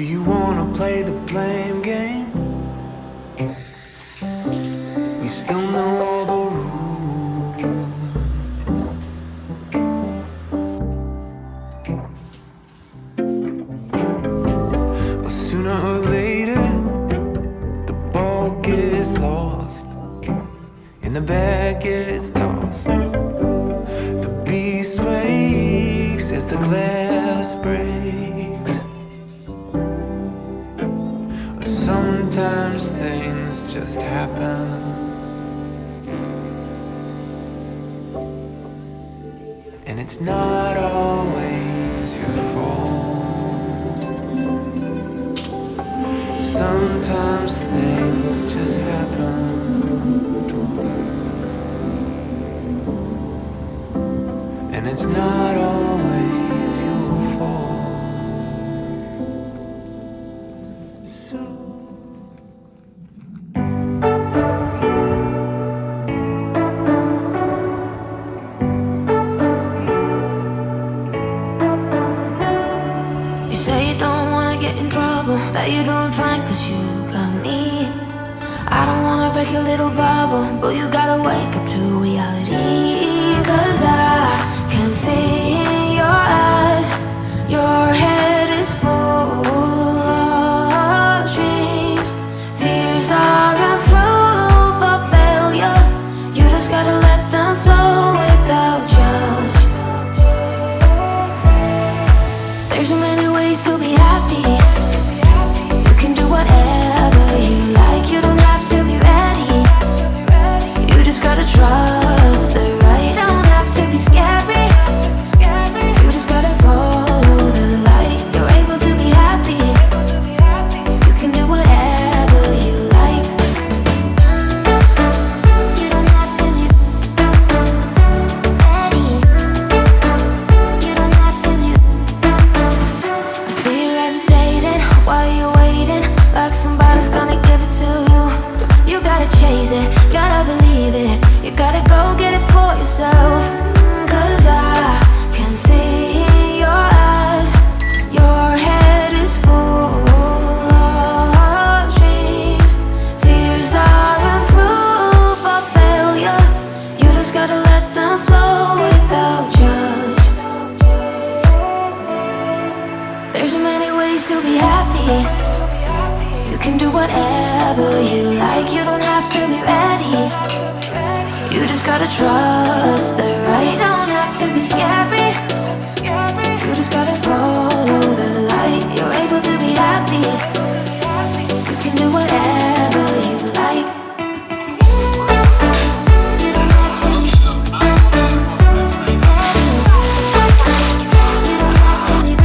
Do you wanna play the blame game? We still know all the rules. Well, sooner or later, the ball gets lost and the bag gets tossed. The beast wakes as the glass breaks. Sometimes things just happen, and it's not always your fault. Sometimes things just happen, and it's not always your fault. So that you're doing fine cause you got me. I don't wanna break your little bubble, but you gotta wake up to reality. Cause I can see in your eyes, your head is full of dreams. Tears are a proof of failure. You just gotta let them flow without judge. There's so many ways to be happy. Whatever you like, you don't have to be ready. You just gotta trust the right, don't have to be scary. You just gotta follow the light. You're able to be happy. You can do whatever you like. You don't have to be ready. You don't have to be. I see you hesitating while you're waiting, like somebody's gonna give it to you. You gotta chase it, gotta believe it. You gotta go get it for yourself. Cause I can see in your eyes, your head is full of dreams. Tears are a proof of failure. You just gotta let them flow without judge. There's so many ways to be happy. You can do whatever you like, you don't have to be ready. You just gotta trust the right, don't have to be scary. You just gotta follow the light. You're able to be happy. You can do whatever you like. You don't have to be ready. You don't have to be